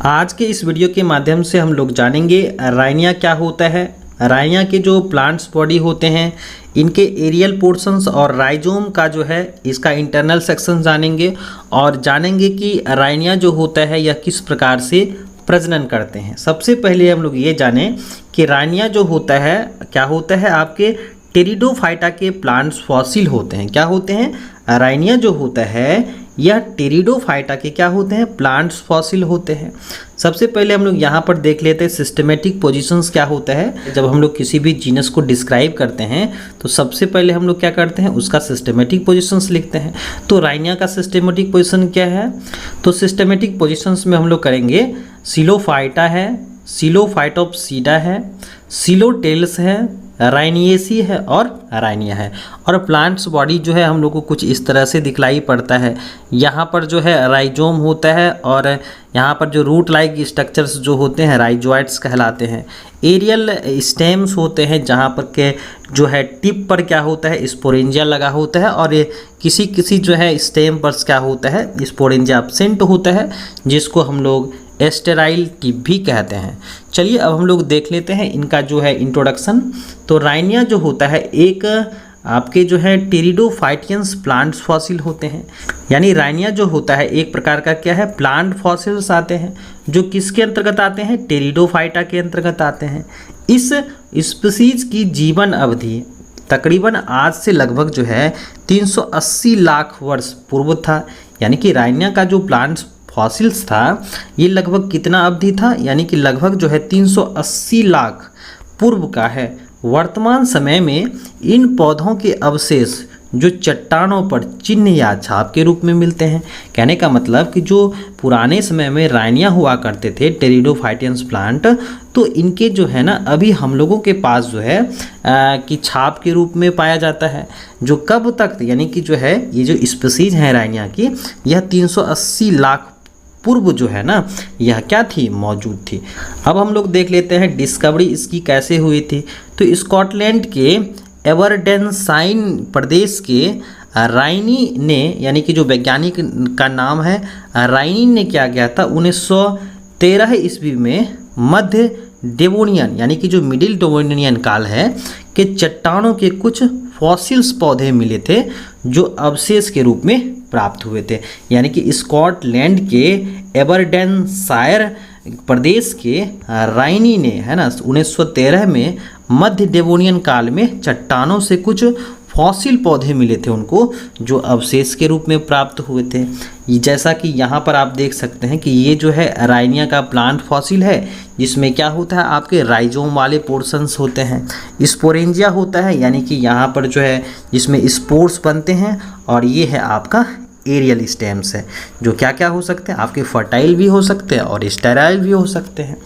आज के इस वीडियो के माध्यम से हम लोग जानेंगे राइनिया क्या होता है। राइनिया के जो प्लांट्स बॉडी होते हैं इनके एरियल पोर्शंस और राइजोम का जो है इसका इंटरनल सेक्शन जानेंगे और जानेंगे कि राइनिया जो होता है यह किस प्रकार से प्रजनन करते हैं। सबसे पहले हम लोग ये जानें कि राइनिया जो होता है क्या होता है, आपके टेरिडोफाइटा के प्लांट्स फॉसिल होते हैं। क्या होते हैं? राइनिया जो होता है यह टेरिडोफाइटा के क्या होते हैं, प्लांट्स फॉसिल होते हैं। सबसे पहले हम लोग यहाँ पर देख लेते हैं सिस्टमेटिक पोजीशंस क्या होता है। जब हम लोग किसी भी जीनस को डिस्क्राइब करते हैं तो सबसे पहले हम लोग क्या करते हैं, उसका सिस्टमेटिक पोजीशंस लिखते हैं। तो राइनिया का सिस्टमेटिक पोजीशन क्या है? तो सिस्टमेटिक पोजीशंस में हम लोग करेंगे सिलोफाइटा है, सिलोफाइटोप्सीडा है, सिलोटेल्स है, राइनिएसी है और राइनिया है। और प्लांट्स बॉडी जो है हम लोग को कुछ इस तरह से दिखलाई पड़ता है। यहाँ पर जो है राइजोम होता है और यहाँ पर जो रूट लाइक स्ट्रक्चर्स जो होते हैं राइजोइड्स कहलाते हैं। एरियल स्टेम्स होते हैं जहाँ पर के जो है टिप पर क्या होता है, स्पोरेंजिया लगा होता है और किसी किसी जो है स्टेम पर क्या होता है, स्पोरेंजिया एब्सेंट होता है, जिसको हम लोग एस्टेराइल टिप भी कहते हैं। चलिए अब हम लोग देख लेते हैं इनका जो है इंट्रोडक्शन। तो राइनिया जो होता है एक आपके जो है टेरिडोफाइटियंस प्लांट्स फॉसिल होते हैं। यानी राइनिया जो होता है एक प्रकार का क्या है, प्लांट फॉसिल्स आते हैं जो किसके अंतर्गत आते हैं, टेरिडोफाइटा के अंतर्गत आते हैं। इस स्पीसीज की जीवन अवधि तकरीबन आज से लगभग जो है 380 लाख वर्ष पूर्व था। यानी कि राइनिया का जो प्लांट्स फॉसिल्स था ये लगभग कितना अवधि था, यानी कि लगभग जो है 380 लाख पूर्व का है। वर्तमान समय में इन पौधों के अवशेष जो चट्टानों पर चिन्ह या छाप के रूप में मिलते हैं। कहने का मतलब कि जो पुराने समय में राइनिया हुआ करते थे टेरिडोफाइटियंस प्लांट, तो इनके जो है ना अभी हम लोगों के पास जो है कि छाप के रूप में पाया जाता है। जो कब तक, यानी कि जो है ये जो स्पीसीज है राइनिया की यह 380 लाख पूर्व जो है ना यह क्या थी, मौजूद थी। अब हम लोग देख लेते हैं डिस्कवरी इसकी कैसे हुई थी। तो स्कॉटलैंड के एबरडेनसाइन प्रदेश के राइनी ने, यानी कि जो वैज्ञानिक का नाम है राइनी ने क्या किया था, 1913 ईस्वी में मध्य डेवोनियन यानी कि जो मिडिल डेवोनियन काल है के चट्टानों के कुछ फॉसिल्स पौधे मिले थे जो अवशेष के रूप में प्राप्त हुए थे। यानी कि स्कॉटलैंड के एबरडेनशायर प्रदेश के राइनी ने है ना 1913 में मध्य डेवोनियन काल में चट्टानों से कुछ फॉसिल पौधे मिले थे उनको, जो अवशेष के रूप में प्राप्त हुए थे। जैसा कि यहाँ पर आप देख सकते हैं कि ये जो है राइनिया का प्लांट फॉसिल है, जिसमें क्या होता है आपके राइजोम वाले पोर्शंस होते हैं, स्पोरेंजिया होता है यानी कि यहाँ पर जो है जिसमें स्पोर्स बनते हैं, और ये है आपका एरियल स्टेम्स है जो क्या क्या हो सकते हैं आपके फर्टाइल भी हो सकते हैं और स्टेराइल भी हो सकते हैं।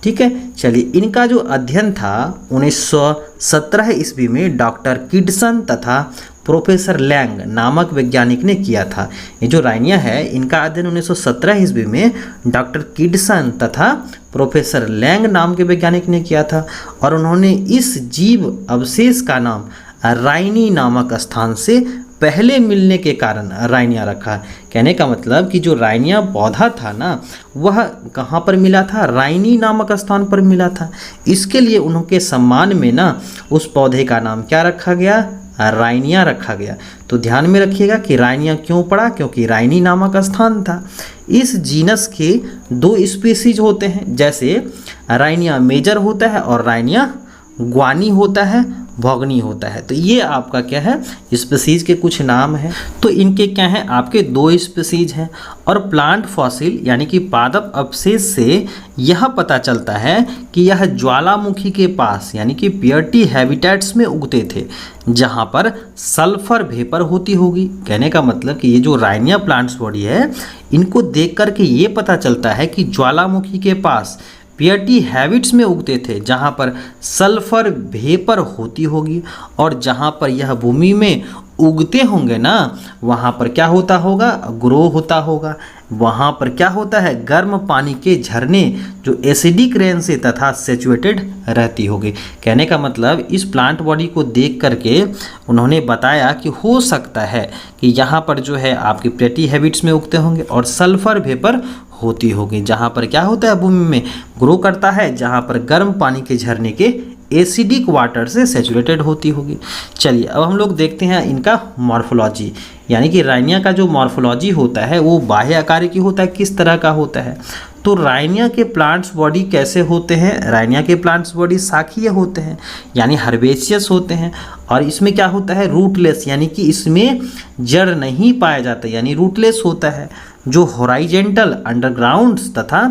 ठीक है, चलिए इनका जो अध्ययन था 1917 ईस्वी में डॉक्टर किडसन तथा प्रोफेसर लैंग नामक वैज्ञानिक ने किया था। ये जो राइनिया है इनका अध्ययन 1917 ईस्वी में डॉक्टर किडसन तथा प्रोफेसर लैंग नाम के वैज्ञानिक ने किया था और उन्होंने इस जीव अवशेष का नाम राइनी नामक स्थान से पहले मिलने के कारण राइनिया रखा। कहने का मतलब कि जो राइनिया पौधा था ना वह कहाँ पर मिला था, राइनी नामक स्थान पर मिला था। इसके लिए उनके सम्मान में ना उस पौधे का नाम क्या रखा गया, राइनिया रखा गया। तो ध्यान में रखिएगा कि राइनिया क्यों पड़ा, क्योंकि राइनी नामक स्थान था। इस जीनस के दो स्पीसीज होते हैं, जैसे राइनिया मेजर होता है और राइनिया ग्वानी होता है, भोगनी होता है। तो ये आपका क्या है, स्पीसीज के कुछ नाम हैं। तो इनके क्या हैं, आपके दो स्पीसीज हैं। और प्लांट फॉसिल यानी कि पादप अवशेष से यह पता चलता है कि यह ज्वालामुखी के पास यानी कि प्योरिटी हैबिटेट्स में उगते थे जहाँ पर सल्फर वेपर होती होगी। कहने का मतलब कि ये जो राइनिया प्लांट्स बॉडी है इनको देख करके ये पता चलता है कि ज्वालामुखी के पास प्योरिटी हैबिट्स में उगते थे जहाँ पर सल्फर वेपर होती होगी, और जहाँ पर यह भूमि में उगते होंगे ना वहाँ पर क्या होता होगा, ग्रो होता होगा। वहाँ पर क्या होता है, गर्म पानी के झरने जो एसिडिक रेन से तथा सेचुएटेड रहती होगी। कहने का मतलब इस प्लांट बॉडी को देख करके उन्होंने बताया कि हो सकता है कि यहाँ पर जो है आपके प्लेटी हैबिट्स में उगते होंगे और सल्फर वेपर होती होगी, जहाँ पर क्या होता है भूमि में ग्रो करता है, जहाँ पर गर्म पानी के झरने के एसिडिक वाटर से सेचुरेटेड होती होगी। चलिए अब हम लोग देखते हैं इनका मॉर्फोलॉजी, यानी कि राइनिया का जो मॉर्फोलॉजी होता है वो बाह्य आकार की होता है, किस तरह का होता है। तो राइनिया के प्लांट्स बॉडी कैसे होते हैं, राइनिया के प्लांट्स बॉडी शाखीय होते हैं, यानी हर्बेशियस होते हैं। और इसमें क्या होता है, रूटलेस, यानी कि इसमें जड़ नहीं पाया जाता, यानी रूटलेस होता है। जो हॉरिजॉन्टल अंडरग्राउंड तथा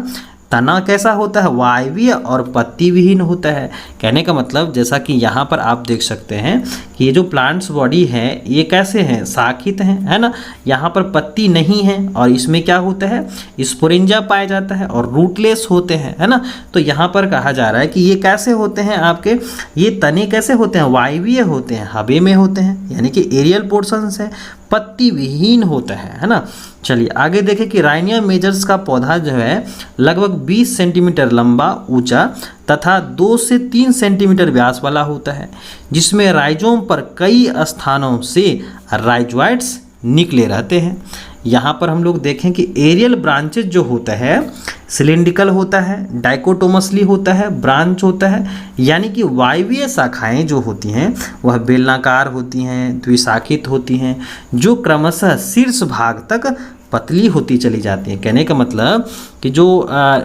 तना कैसा होता है, वायवीय और पत्ती विहीन होता है। कहने का मतलब जैसा कि यहाँ पर आप देख सकते हैं कि ये जो प्लांट्स बॉडी है ये कैसे हैं, शाखित हैं, है ना। यहाँ पर पत्ती नहीं है और इसमें क्या होता है, स्पोरेंजा पाया जाता है और रूटलेस होते हैं, है ना। तो यहाँ पर कहा जा रहा है कि ये कैसे होते हैं, आपके ये तने कैसे होते हैं, वायवीय होते हैं, हवा में होते हैं, यानी कि एरियल पोर्शंस है, पत्ती विहीन होता है ना। चलिए आगे देखें कि राइनिया मेजर्स का पौधा जो है लगभग 20 सेंटीमीटर लंबा, ऊंचा तथा 2 से 3 सेंटीमीटर व्यास वाला होता है, जिसमें राइजोम पर कई स्थानों से राइजोइड्स निकले रहते हैं। यहाँ पर हम लोग देखें कि एरियल ब्रांचेज जो होता है सिलिंड्रिकल होता है, डाइकोटोमसली होता है, ब्रांच होता है, यानी कि वायवीय शाखाएं जो होती हैं वह बेलनाकार होती हैं, द्विशाखित होती हैं, जो क्रमशः शीर्ष भाग तक पतली होती चली जाती है। कहने का मतलब कि जो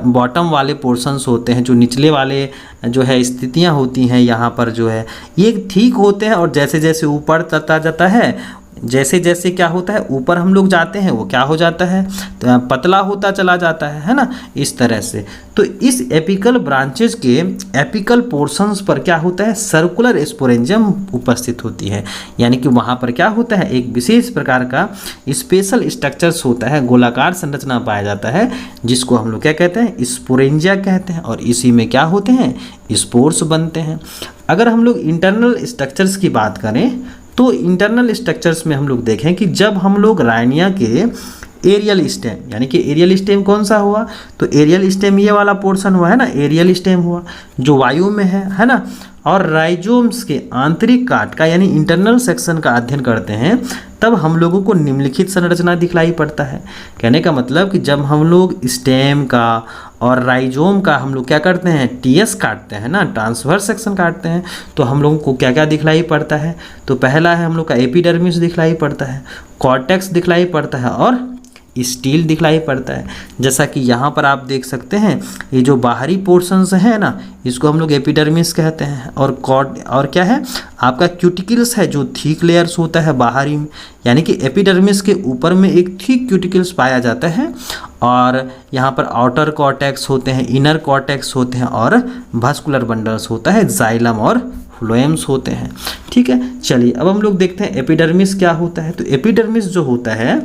बॉटम वाले पोर्शंस होते हैं, जो निचले वाले जो है स्थितियां होती हैं यहाँ पर जो है ये ठीक होते हैं, और जैसे जैसे ऊपर तता जाता है, जैसे जैसे क्या होता है ऊपर हम लोग जाते हैं वो क्या हो जाता है, तो पतला होता चला जाता है ना, इस तरह से। तो इस एपिकल ब्रांचेज के एपिकल पोर्शंस पर क्या होता है, सर्कुलर स्पोरेंजियम उपस्थित होती है, यानी कि वहाँ पर क्या होता है, एक विशेष प्रकार का स्पेशल स्ट्रक्चर्स होता है, गोलाकार संरचना पाया जाता है, जिसको हम लोग क्या कहते हैं, स्पोरेंजिया कहते हैं, और इसी में क्या होते हैं, स्पोर्स बनते हैं। अगर हम लोग इंटरनल स्ट्रक्चर्स की बात करें तो इंटरनल स्ट्रक्चर्स में हम लोग देखें कि जब हम लोग राइनिया के एरियल स्टेम, यानी कि एरियल स्टेम कौन सा हुआ, तो एरियल स्टेम ये वाला पोर्शन हुआ है ना, एरियल स्टेम हुआ जो वायु में है ना, और राइजोम्स के आंतरिक काट का यानी इंटरनल सेक्शन का अध्ययन करते हैं, तब हम लोगों को निम्नलिखित संरचना दिखलाई पड़ता है। कहने का मतलब कि जब हम लोग स्टेम का और राइजोम का हम लोग क्या करते हैं, टीएस काटते हैं ना, ट्रांसवर्स सेक्शन काटते हैं, तो हम लोगों को क्या क्या दिखलाई पड़ता है, तो पहला है हम लोग का एपिडर्मिस दिखलाई पड़ता है, कॉर्टेक्स दिखलाई पड़ता है और स्टील दिखलाई पड़ता है। जैसा कि यहाँ पर आप देख सकते हैं ये जो बाहरी पोर्शंस है ना, इसको हम लोग एपिडर्मिस कहते हैं, और क्या है आपका क्यूटिकल्स है जो थिक लेयर्स होता है बाहरी में, यानी कि एपिडर्मिस के ऊपर में एक थिक क्यूटिकल्स पाया जाता है, और यहाँ पर आउटर कॉर्टेक्स होते हैं, इनर कॉर्टेक्स होते हैं, और वास्कुलर बंडल्स होता है, जाइलम और फ्लोएम्स होते हैं। ठीक है, चलिए अब हम लोग देखते हैं एपिडर्मिस क्या होता है। तो एपिडर्मिस जो होता है,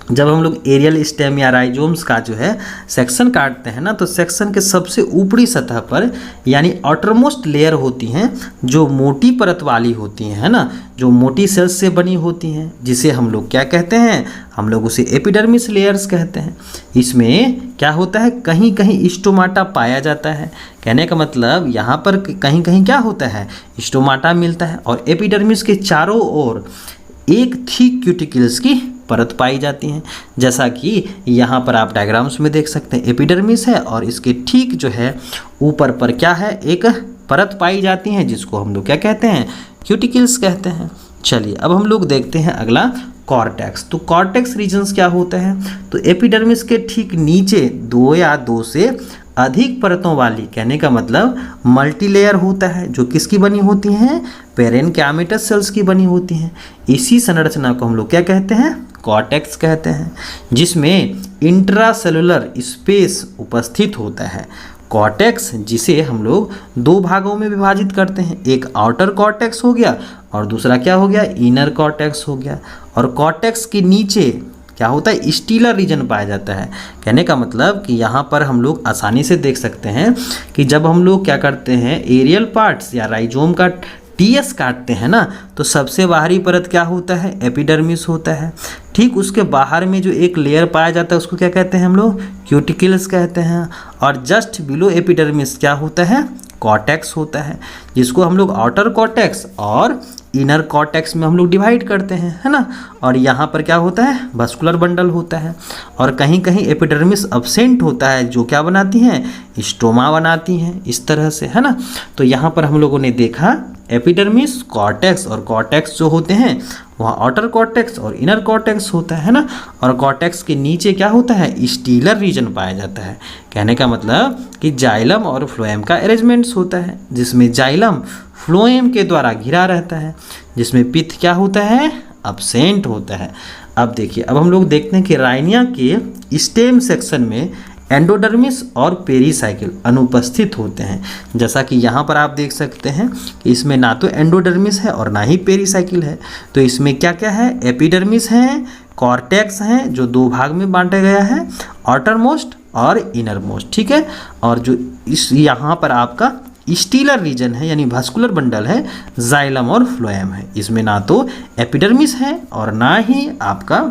जब हम लोग एरियल स्टेम या राइजोम्स का जो है सेक्शन काटते हैं ना, तो सेक्शन के सबसे ऊपरी सतह पर यानी आउटरमोस्ट लेयर होती हैं जो मोटी परत वाली होती हैं, है ना, जो मोटी सेल्स से बनी होती हैं, जिसे हम लोग क्या कहते हैं, हम लोग उसे एपिडर्मिस लेयर्स कहते हैं। इसमें क्या होता है, कहीं कहीं स्टोमाटा पाया जाता है। कहने का मतलब यहाँ पर कहीं कहीं क्या होता है, स्टोमाटा मिलता है, और एपिडर्मिस के चारों ओर एक थिक क्यूटिकल्स की परत पाई जाती हैं, जैसा कि यहाँ पर आप डायग्राम्स में देख सकते हैं। एपिडर्मिस है और इसके ठीक जो है ऊपर पर क्या है, एक परत पाई जाती है, जिसको हम लोग क्या कहते हैं, क्यूटिकल्स कहते हैं। चलिए अब हम लोग देखते हैं अगला कॉर्टेक्स। तो कॉर्टेक्स रीजन्स क्या होता है, तो एपिडर्मिस के ठीक नीचे 2 या 2 से अधिक परतों वाली, कहने का मतलब मल्टीलेयर होता है, जो किसकी बनी होती हैं, पेरेन्काइमेटस सेल्स की बनी होती हैं। इसी संरचना को हम लोग क्या कहते हैं, कॉर्टेक्स कहते हैं, जिसमें इंट्रासेलुलर स्पेस उपस्थित होता है। कॉर्टेक्स जिसे हम लोग 2 भागों में विभाजित करते हैं, एक आउटर कॉर्टेक्स हो गया और दूसरा क्या हो गया, इनर कॉर्टेक्स हो गया। और कॉर्टेक्स के नीचे क्या होता है, स्टीलर रीजन पाया जाता है। कहने का मतलब कि यहाँ पर हम लोग आसानी से देख सकते हैं कि जब हम लोग क्या करते हैं, एरियल पार्ट्स या राइजोम का टीएस काटते हैं ना, तो सबसे बाहरी परत क्या होता है, एपिडर्मिस होता है। ठीक उसके बाहर में जो एक लेयर पाया जाता है उसको क्या कहते हैं हम लोग, क्यूटिकल्स कहते हैं। और जस्ट बिलो एपिडर्मिस क्या होता है, कॉर्टेक्स होता है, जिसको हम लोग आउटर कॉर्टेक्स और इनर कॉर्टेक्स में हम लोग डिवाइड करते हैं, है ना। और यहाँ पर क्या होता है, वस्कुलर बंडल होता है। और कहीं कहीं एपिडर्मिस अब्सेंट होता है, जो क्या बनाती हैं, स्टोमा बनाती हैं, इस तरह से, है ना। तो यहाँ पर हम लोगों ने देखा एपिडर्मिस, कॉर्टेक्स, और कॉर्टेक्स जो होते हैं वहाँ आउटर कॉर्टेक्स और इनर कॉर्टेक्स होता है ना। और कॉर्टेक्स के नीचे क्या होता है, स्टीलर रीजन पाया जाता है। कहने का मतलब कि जाइलम और फ्लोएम का अरेंजमेंट्स होता है, जिसमें जाइलम फ्लोएम के द्वारा घिरा रहता है, जिसमें पित्त क्या होता है, अब्सेंट होता है। अब देखिए, अब हम लोग देखते हैं कि राइनिया के स्टेम सेक्शन में एंडोडर्मिस और पेरीसाइकिल अनुपस्थित होते हैं। जैसा कि यहाँ पर आप देख सकते हैं कि इसमें ना तो एंडोडर्मिस है और ना ही पेरीसाइकिल है। तो इसमें क्या क्या है, एपिडर्मिस है, कॉर्टेक्स हैं जो दो भाग में बांटा गया है, आउटर मोस्ट और इनर मोस्ट, ठीक है। और जो इस यहाँ पर आपका स्टीलर रीजन है यानी वस्कुलर बंडल है, जाइलम और फ्लोएम है। इसमें ना तो एपिडर्मिस है और ना ही आपका,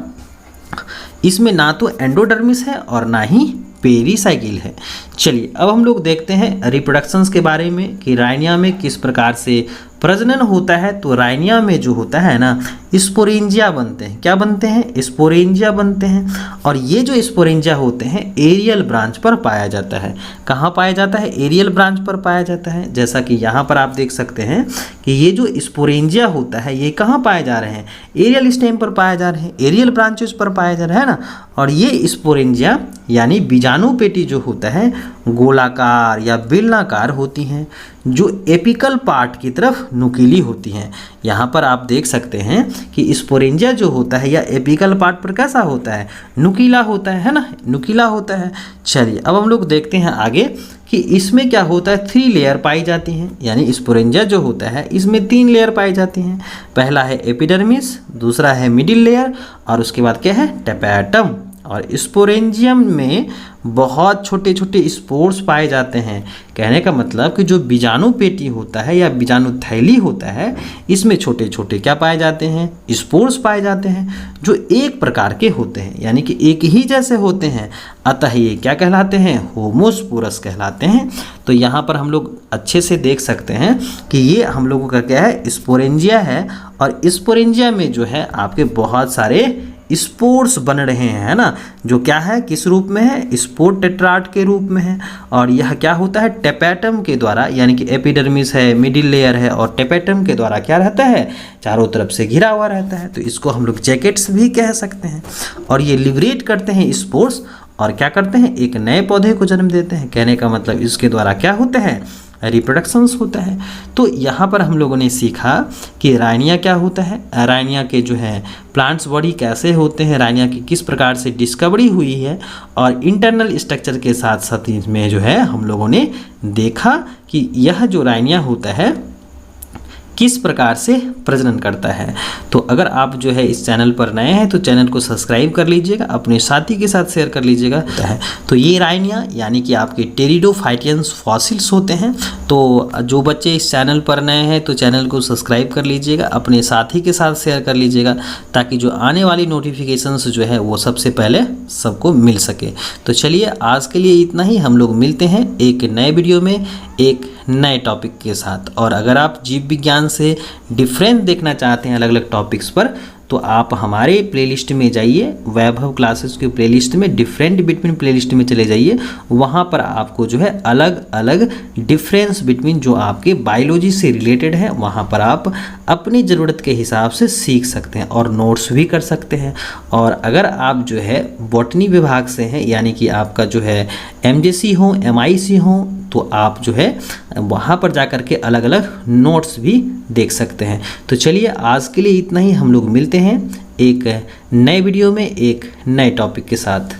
इसमें ना तो एंडोडर्मिस है और ना ही पेरीसाइकिल है। चलिए अब हम लोग देखते हैं रिप्रोडक्शंस के बारे में कि राइनिया में किस प्रकार से प्रजनन होता है। तो राइनिया में जो होता है ना, स्पोरेंजिया बनते हैं। क्या बनते हैं, स्पोरेंजिया बनते हैं। और ये जो स्पोरेंजिया होते हैं एरियल ब्रांच पर पाया जाता है। कहाँ पाया जाता है, एरियल ब्रांच पर पाया जाता है। जैसा कि यहाँ पर आप देख सकते हैं कि ये जो स्पोरेंजिया होता है ये कहाँ पाए जा रहे हैं, एरियल स्टेम पर पाए जा रहे हैं, एरियल ब्रांचेस पर पाया जा रहा है ना। और ये स्पोरेंजिया यानी बीजाणु पेटी जो होता है गोलाकार या बेलनाकार होती हैं, जो एपिकल पार्ट की तरफ नुकीली होती हैं। यहाँ पर आप देख सकते हैं कि स्पोरेंजिया जो होता है या एपिकल पार्ट पर कैसा होता है, नुकीला होता है ना, नुकीला होता है। चलिए अब हम लोग देखते हैं आगे कि इसमें क्या होता है, 3 लेयर पाई जाती हैं। यानी स्पोरेंजिया जो होता है इसमें 3 लेयर पाई जाती हैं। पहला है एपिडर्मिस, दूसरा है मिडिल लेयर और उसके बाद क्या है, टेपेटम। और स्पोरेंजियम में बहुत छोटे छोटे स्पोर्स पाए जाते हैं। कहने का मतलब कि जो बीजाणु पेटी होता है या बीजाणु थैली होता है, इसमें छोटे छोटे क्या पाए जाते हैं, स्पोर्स पाए जाते हैं, जो एक प्रकार के होते हैं यानी कि एक ही जैसे होते हैं। अतः ये क्या कहलाते हैं, होमोस्पोरस कहलाते हैं। तो यहाँ पर हम लोग अच्छे से देख सकते हैं कि ये हम लोगों का क्या है, स्पोरेंजिया है। और स्पोरेंजिया में जो है आपके बहुत सारे स्पोर्स बन रहे हैं, है ना, जो क्या है, किस रूप में है, स्पोर टेट्राड के रूप में है। और यह क्या होता है, टेपेटम के द्वारा, यानी कि एपिडर्मिस है, मिडिल लेयर है और टेपेटम के द्वारा क्या रहता है, चारों तरफ से घिरा हुआ रहता है। तो इसको हम लोग जैकेट्स भी कह सकते हैं। और ये लिबरेट करते हैं स्पोर्स और क्या करते हैं, एक नए पौधे को जन्म देते हैं। कहने का मतलब इसके द्वारा क्या होता है, रिप्रोडक्शंस होता है। तो यहाँ पर हम लोगों ने सीखा कि राइनिया क्या होता है, राइनिया के जो है प्लांट्स बॉडी कैसे होते हैं, राइनिया की किस प्रकार से डिस्कवरी हुई है, और इंटरनल स्ट्रक्चर के साथ साथ इसमें जो है हम लोगों ने देखा कि यह जो राइनिया होता है किस प्रकार से प्रजनन करता है। तो अगर आप जो है इस चैनल पर नए हैं तो चैनल को सब्सक्राइब कर लीजिएगा, अपने साथी के साथ शेयर कर लीजिएगा। तो ये राइनिया यानी कि आपके टेरिडोफाइटियंस फॉसिल्स होते हैं। तो जो बच्चे इस चैनल पर नए हैं तो चैनल को सब्सक्राइब कर लीजिएगा, अपने साथी के साथ शेयर कर लीजिएगा, ताकि जो आने वाली नोटिफिकेशंस जो है वो सबसे पहले सबको मिल सके। तो चलिए आज के लिए इतना ही, हम लोग मिलते हैं एक नए वीडियो में एक नए टॉपिक के साथ। और अगर आप जीव विज्ञान से डिफरेंस देखना चाहते हैं अलग अलग टॉपिक्स पर, तो आप हमारे प्लेलिस्ट में जाइए, वैभव क्लासेस के प्लेलिस्ट में डिफरेंट बिटवीन प्लेलिस्ट में चले जाइए। वहाँ पर आपको जो है अलग अलग डिफरेंस बिटवीन जो आपके बायोलॉजी से रिलेटेड है, वहाँ पर आप अपनी ज़रूरत के हिसाब से सीख सकते हैं और नोट्स भी कर सकते हैं। और अगर आप जो है बॉटनी विभाग से हैं, यानी कि आपका जो है MJC हो, MIC हो, तो आप जो है वहाँ पर जा कर के अलग अलग नोट्स भी देख सकते हैं। तो चलिए आज के लिए इतना ही, हम लोग मिलते हैं एक नए वीडियो में एक नए टॉपिक के साथ।